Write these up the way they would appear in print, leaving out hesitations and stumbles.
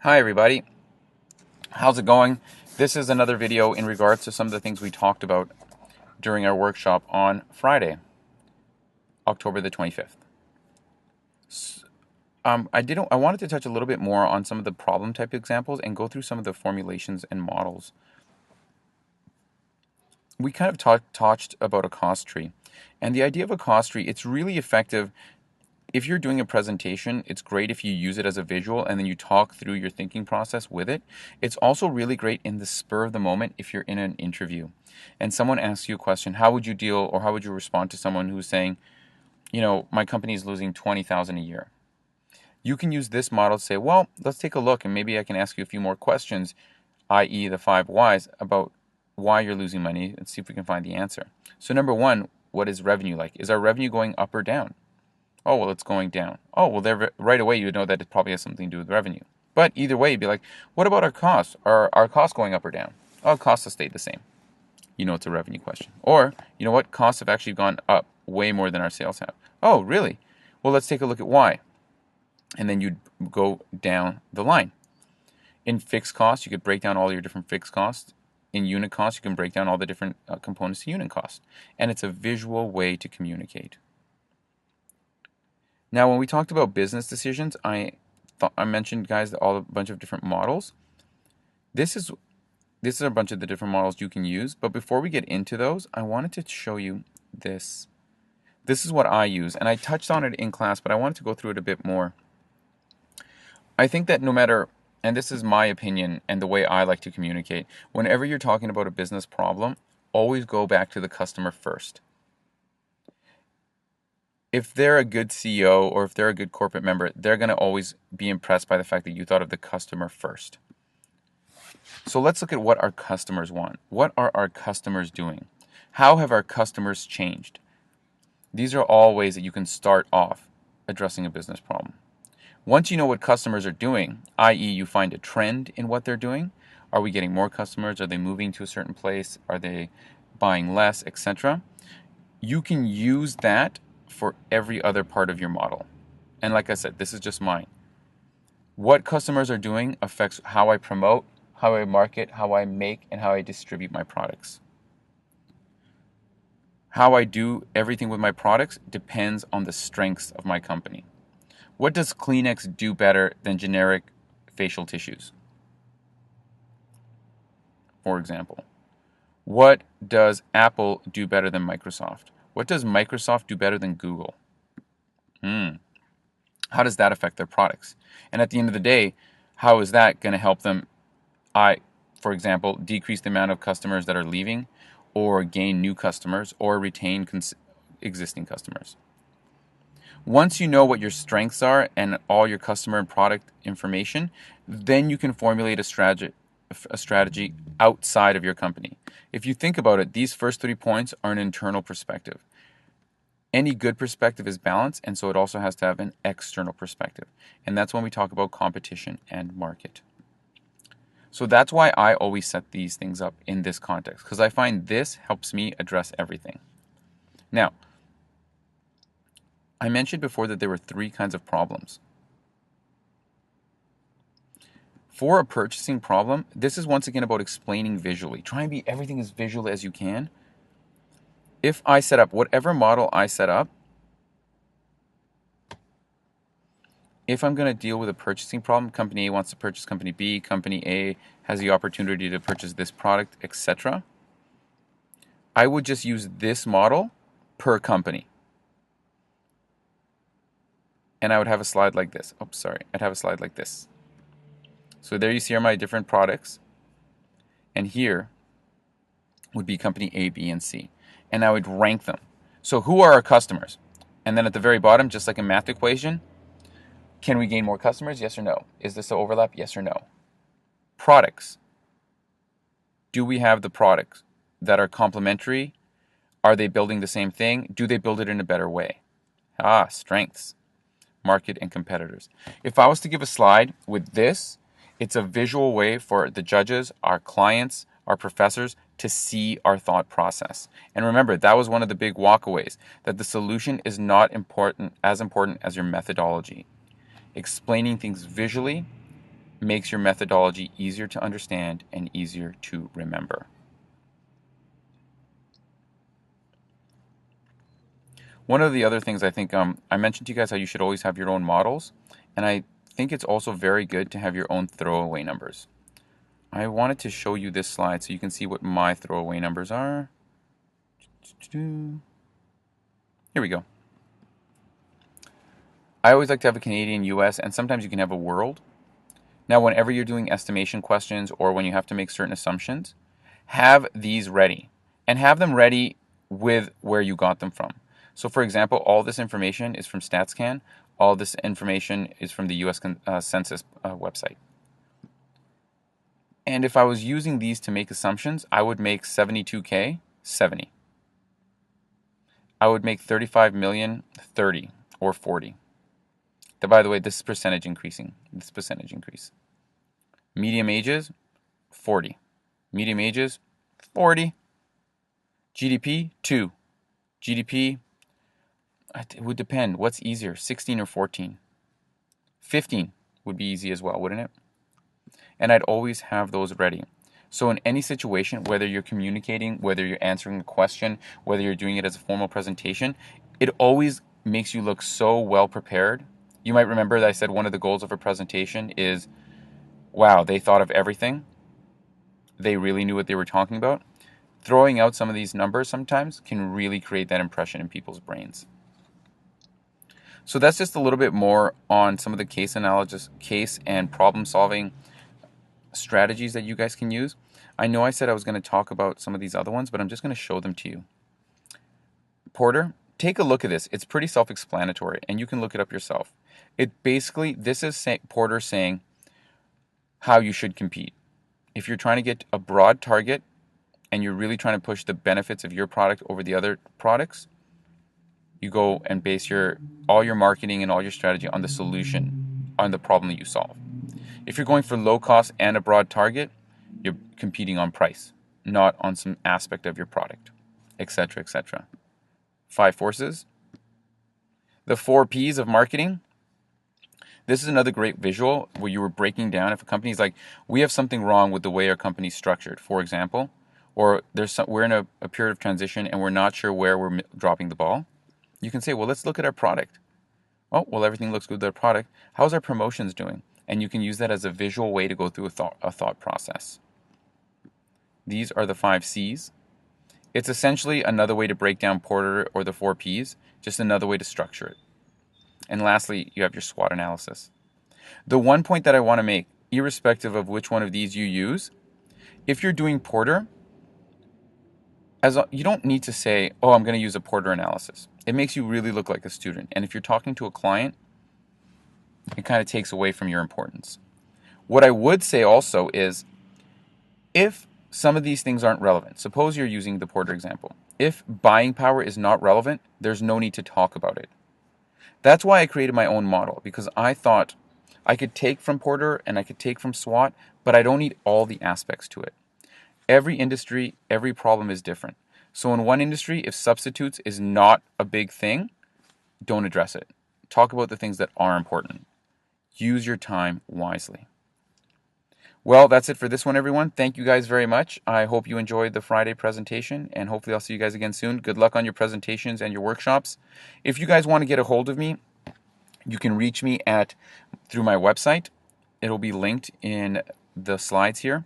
Hi everybody, how's it going? This is another video in regards to some of the things we talked about during our workshop on Friday, October the 25th. I wanted to touch a little bit more on some of the problem type examples and go through some of the formulations and models. We kind of touched about a cost tree, and the idea of a cost tree, it's really effective. If you're doing a presentation, it's great if you use it as a visual and then you talk through your thinking process with it. It's also really great in the spur of the moment if you're in an interview and someone asks you a question. How would you deal or how would you respond to someone who's saying, my company is losing 20,000 a year? You can use this model to say, well, let's take a look and maybe I can ask you a few more questions, i.e. the 5 whys about why you're losing money, and see if we can find the answer. So number one, what is revenue like? Is our revenue going up or down? Oh, well, it's going down. Oh, well, there right away you would know that it probably has something to do with revenue. But either way, you'd be like, what about our costs? Are our costs going up or down? Oh, costs have stayed the same. You know it's a revenue question. Or, you know what? Costs have actually gone up way more than our sales have. Oh, really? Well, let's take a look at why. And then you'd go down the line. In fixed costs, you could break down all your different fixed costs. In unit costs, you can break down all the different components to unit cost. And it's a visual way to communicate. Now, when we talked about business decisions, I mentioned, guys, a bunch of different models. This is a bunch of the different models you can use. But before we get into those, I wanted to show you this. This is what I use, and I touched on it in class, but I wanted to go through it a bit more. I think that no matter, and this is my opinion and the way I like to communicate, whenever you're talking about a business problem, always go back to the customer first. If they're a good CEO or if they're a good corporate member, they're going to always be impressed by the fact that you thought of the customer first. So let's look at what our customers want. What are our customers doing? How have our customers changed? These are all ways that you can start off addressing a business problem. Once you know what customers are doing, i.e. you find a trend in what they're doing, are we getting more customers? Are they moving to a certain place? Are they buying less, etc.? You can use that for every other part of your model. And like I said, this is just mine. What customers are doing affects how I promote, how I market, how I make, and how I distribute my products. How I do everything with my products depends on the strengths of my company. What does Kleenex do better than generic facial tissues? For example. What does Apple do better than Microsoft? What does Microsoft do better than Google? How does that affect their products? And at the end of the day, how is that going to help them, for example, decrease the amount of customers that are leaving, or gain new customers, or retain existing customers? Once you know what your strengths are and all your customer and product information, then you can formulate a strategy outside of your company. If you think about it, these first 3 points are an internal perspective. Any good perspective is balanced, and so it also has to have an external perspective. And that's when we talk about competition and market. So that's why I always set these things up in this context, because I find this helps me address everything. Now, I mentioned before that there were 3 kinds of problems. For a purchasing problem, this is once again about explaining visually. Try and be everything as visual as you can. If I set up whatever model I set up, if I'm going to deal with a purchasing problem, company A wants to purchase company B, company A has the opportunity to purchase this product, etc., I would just use this model per company. And I would have a slide like this. I'd have a slide like this. So there you see are my different products. And here would be company A, B, and C. And I would rank them. So who are our customers? And then at the very bottom, just like a math equation, can we gain more customers? Yes or no? Is this an overlap? Yes or no? Products. Do we have the products that are complementary? Are they building the same thing? Do they build it in a better way? Strengths, market, and competitors. If I was to give a slide with this, it's a visual way for the judges, our clients, our professors to see our thought process. And remember, that was one of the big walkaways, that the solution is not as important as your methodology. Explaining things visually makes your methodology easier to understand and easier to remember. One of the other things I think I mentioned to you guys how you should always have your own models, and I think it's also very good to have your own throwaway numbers. I wanted to show you this slide so you can see what my throwaway numbers are. Here we go. I always like to have a Canadian, US, and sometimes you can have a world. Now, whenever you're doing estimation questions or when you have to make certain assumptions, have these ready and have them ready with where you got them from. So, for example, all this information is from StatsCan. All this information is from the US Census website. And if I was using these to make assumptions, I would make 72K 70. I would make 35 million 30 or 40. By the way, this is percentage increasing. This percentage increase. Medium ages 40. Medium ages 40. GDP 2. GDP, it would depend. What's easier, 16 or 14? 15 would be easy as well, wouldn't it? And I'd always have those ready. So in any situation, whether you're communicating, whether you're answering a question, whether you're doing it as a formal presentation, it always makes you look so well prepared. You might remember that I said one of the goals of a presentation is, wow, they thought of everything. They really knew what they were talking about. Throwing out some of these numbers sometimes can really create that impression in people's brains. So that's just a little bit more on some of the case analysis, case and problem solving strategies that you guys can use. I know I said I was going to talk about some of these other ones, but I'm just going to show them to you. Porter, take a look at this. It's pretty self-explanatory, and you can look it up yourself. This is Porter saying how you should compete. If you're trying to get a broad target and you're really trying to push the benefits of your product over the other products, you go and base all your marketing and all your strategy on the solution, on the problem that you solve. If you're going for low cost and a broad target, you're competing on price, not on some aspect of your product, etc., etc. 5 forces. The 4 Ps of marketing. This is another great visual where you were breaking down if a company's like, we have something wrong with the way our company's structured, for example, or we're in a period of transition and we're not sure where we're dropping the ball. You can say, well, let's look at our product. Oh, well, everything looks good with our product. How's our promotions doing? And you can use that as a visual way to go through a thought process. These are the 5 Cs. It's essentially another way to break down Porter or the 4 Ps, just another way to structure it. And lastly, you have your SWOT analysis. The one point that I want to make, irrespective of which one of these you use, if you're doing Porter, you don't need to say, oh, I'm going to use a Porter analysis. It makes you really look like a student. And if you're talking to a client, it kind of takes away from your importance. What I would say also is, if some of these things aren't relevant, suppose you're using the Porter example. If buying power is not relevant, there's no need to talk about it. That's why I created my own model, because I thought I could take from Porter and I could take from SWOT, but I don't need all the aspects to it. Every industry, every problem is different. So in one industry, if substitutes is not a big thing, don't address it. Talk about the things that are important. Use your time wisely. Well, that's it for this one, everyone. Thank you guys very much. I hope you enjoyed the Friday presentation, and hopefully I'll see you guys again soon. Good luck on your presentations and your workshops. If you guys want to get a hold of me, you can reach me through my website. It'll be linked in the slides here.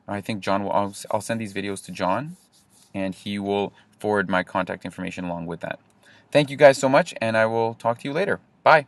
I think John I'll send these videos to John, and he will forward my contact information along with that. Thank you guys so much, and I will talk to you later. Bye.